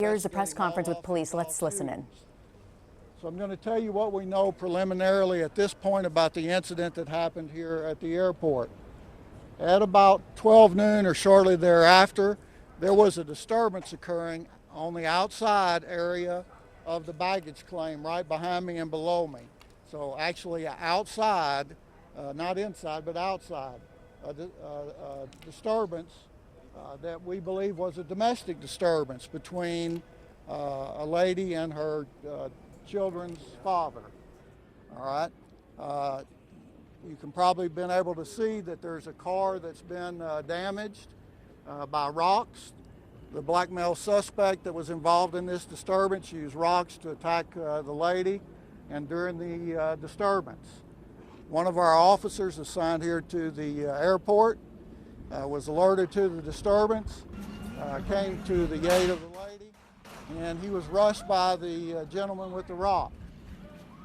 Here's a press conference with police. Let's listen in. So I'm going to tell you what we know preliminarily at this point about the incident that happened here at the airport. At about 12 noon or shortly thereafter, there was a disturbance occurring on the outside area of the baggage claim right behind me and below me. So actually outside, not inside, but outside, a disturbance that we believe was a domestic disturbance between a lady and her children's father. All right. You can probably been able to see that there's a car that's been damaged by rocks. The black male suspect that was involved in this disturbance used rocks to attack the lady and during the disturbance. One of our officers assigned here to the airport was alerted to the disturbance, came to the aid of the lady, and he was rushed by the gentleman with the rock.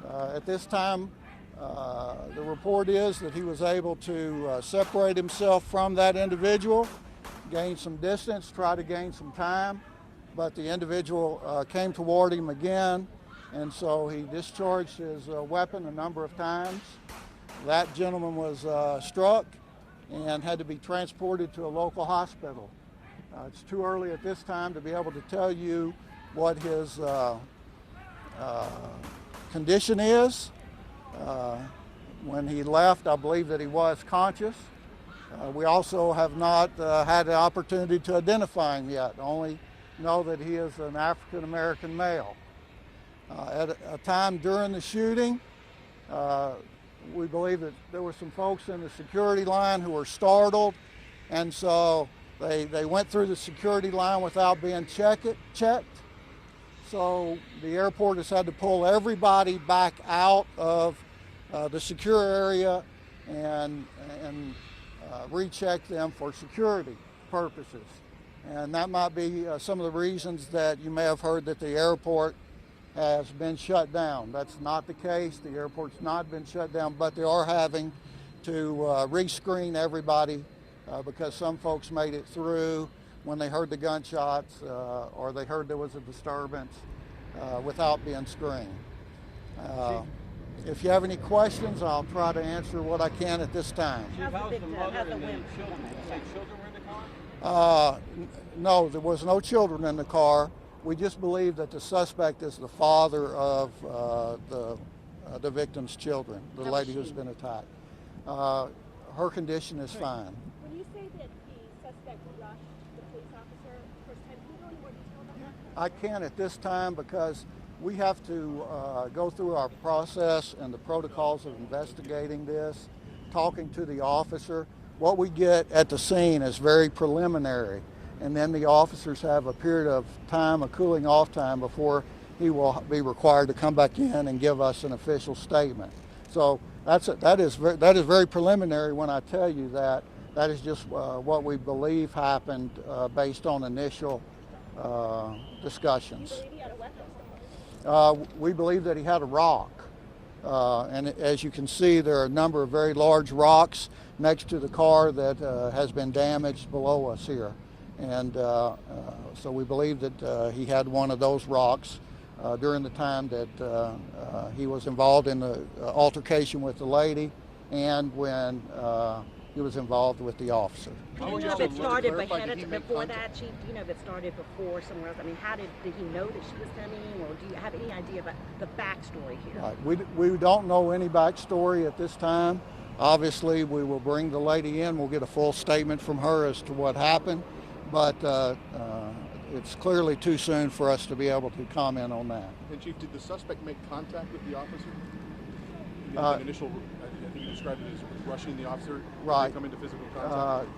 At this time, the report is that he was able to separate himself from that individual, gain some distance, try to gain some time, but the individual came toward him again, and so he discharged his weapon a number of times. That gentleman was struck and had to be transported to a local hospital. It's too early at this time to be able to tell you what his condition is. When he left, I believe that he was conscious. We also have not had the opportunity to identify him yet, only know that he is an African-American male. At a time during the shooting, we believe that there were some folks in the security line who were startled, and so they went through the security line without being checked. So the airport has had to pull everybody back out of the secure area and recheck them for security purposes. And that might be some of the reasons that you may have heard that the airport has been shut down. That's not the case. The airport's not been shut down, but they are having to rescreen everybody because some folks made it through when they heard the gunshots or they heard there was a disturbance without being screened. If you have any questions, I'll try to answer what I can at this time. How's the mother and the children? Did you say children were in the car? No, there was no children in the car. We just believe that the suspect is the father of the victim's children, the lady who's been attacked. Her condition is fine. When you say that the suspect rushed the police officer first time, can you go into more detail about that? I can't at this time because we have to go through our process and the protocols of investigating this, talking to the officer. What we get at the scene is very preliminary, and then the officers have a period of time, a cooling off time, before he will be required to come back in and give us an official statement. So that is very preliminary when I tell you that. That is just what we believe happened based on initial discussions. We believe that he had a rock. And as you can see, there are a number of very large rocks next to the car that has been damaged below us here. And so we believe that he had one of those rocks during the time that he was involved in the altercation with the lady and when he was involved with the officer. Do you know if it started before that, Chief? Do you know if it started before somewhere else? I mean, how did he know that she was coming, or do you have any idea about the backstory here? Right. We don't know any backstory at this time. Obviously, we will bring the lady in. We'll get a full statement from her as to what happened, but it's clearly too soon for us to be able to comment on that. And Chief, did the suspect make contact with the officer? I think you described it as rushing the officer. Right. Did they come into physical contact?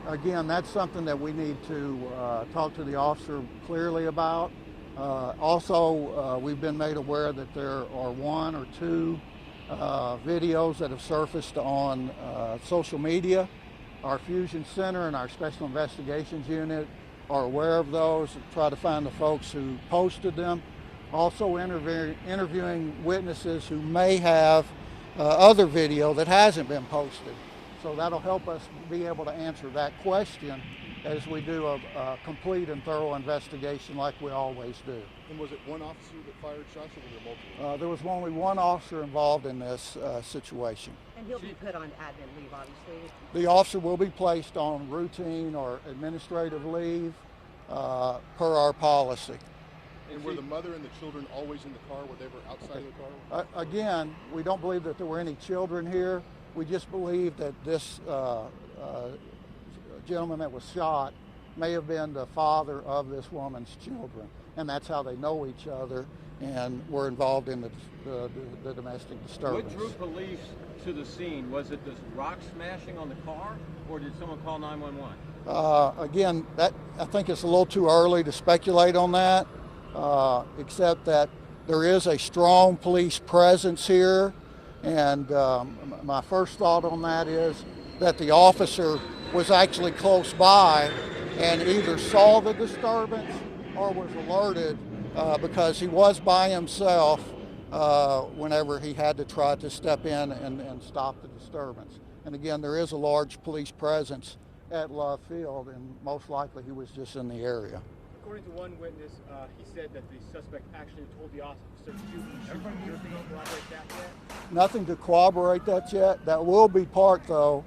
Again, that's something that we need to talk to the officer clearly about. Also, we've been made aware that there are one or two videos that have surfaced on social media. Our Fusion Center and our Special Investigations Unit are aware of those and try to find the folks who posted them. Also interviewing witnesses who may have other video that hasn't been posted. So that'll help us be able to answer that question as we do a complete and thorough investigation like we always do. And was it one officer that fired shots, or were there multiple? There was only one officer involved in this situation. And he'll be put on admin leave, obviously. The officer will be placed on routine or administrative leave per our policy. And were the mother and the children always in the car? Were they outside of the car? Again, we don't believe that there were any children here. We just believe that this gentleman that was shot may have been the father of this woman's children, and that's how they know each other and were involved in the domestic disturbance. What drew police to the scene? Was it this rock smashing on the car, or did someone call 911? Again, I think it's a little too early to speculate on that, except that there is a strong police presence here, and my first thought on that is that the officer was actually close by and either saw the disturbance or was alerted because he was by himself whenever he had to try to step in and stop the disturbance. And again, there is a large police presence at Love Field, and most likely he was just in the area. According to one witness, he said that the suspect actually told the officer to shoot. Everybody here to corroborate that yet? Nothing to corroborate that yet. That will be part, though,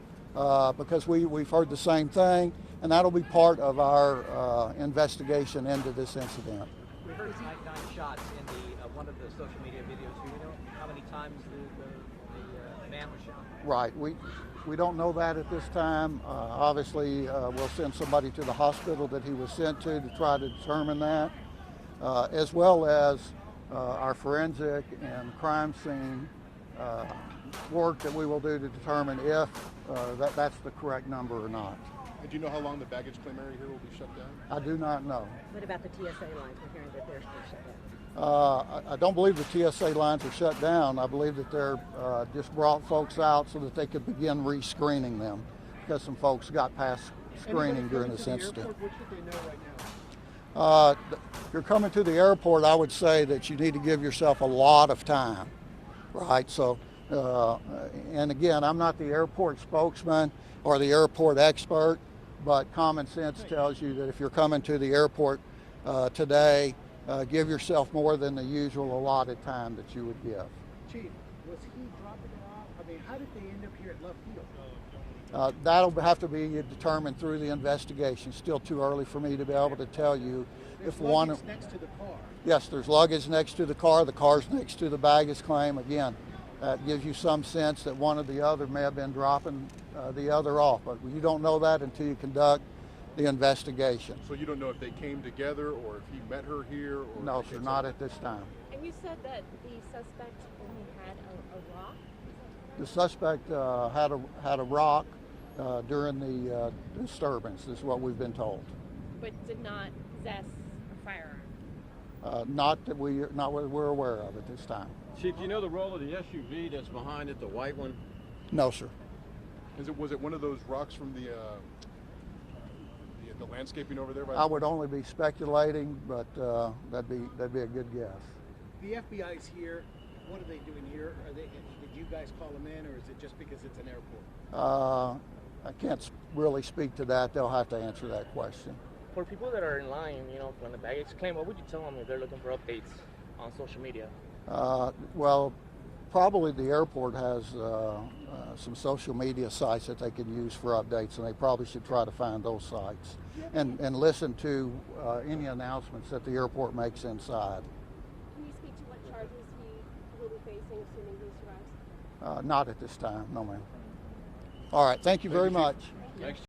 because we've heard the same thing, and that'll be part of our investigation into this incident. We heard 9 shots in the one of the social media videos. Do you know how many times the man was shot? Right. We don't know that at this time. Obviously, we'll send somebody to the hospital that he was sent to try to determine that, as well as our forensic and crime scene work that we will do to determine if that's the correct number or not. And do you know how long the baggage claim area here will be shut down? I do not know. What about the TSA lines? We're hearing that they're still shut down. I don't believe the TSA lines are shut down. I believe that they're just brought folks out so that they could begin re-screening them, because some folks got past screening during this incident. What should they know right now? If you're coming to the airport, I would say that you need to give yourself a lot of time, right? So, and again, I'm not the airport spokesman or the airport expert, but common sense tells you that if you're coming to the airport today, give yourself more than the usual allotted time that you would give. Chief, was he dropping it off? I mean, how did they end up here at Love Field? That'll have to be determined through the investigation. Still too early for me to be able to tell you if one. Next to the car. Yes, there's luggage next to the car. The car's next to the baggage claim. Again, that gives you some sense that one or the other may have been dropping the other off, but you don't know that until you conduct the investigation. So you don't know if they came together or if he met her here? Or no, sir, not at this time. And you said that the suspect only had a rock? The suspect had a rock during the disturbance, is what we've been told. But did not possess a firearm? Not that we're aware of at this time. Chief, do you know the role of the SUV that's behind it, the white one? No, sir. Was it one of those rocks from the landscaping over there? I would only be speculating, but that'd be a good guess. The FBI's here. What are they doing here? Did you guys call them in, or is it just because it's an airport? I can't really speak to that. They'll have to answer that question. For people that are in line, when the baggage claim, what would you tell them if they're looking for updates on social media? Well, probably the airport has some social media sites that they can use for updates, and they probably should try to find those sites and listen to any announcements that the airport makes inside. Can you speak to what charges he will be facing, assuming he survives? Not at this time, no ma'am. All right, thank you very much. Thanks.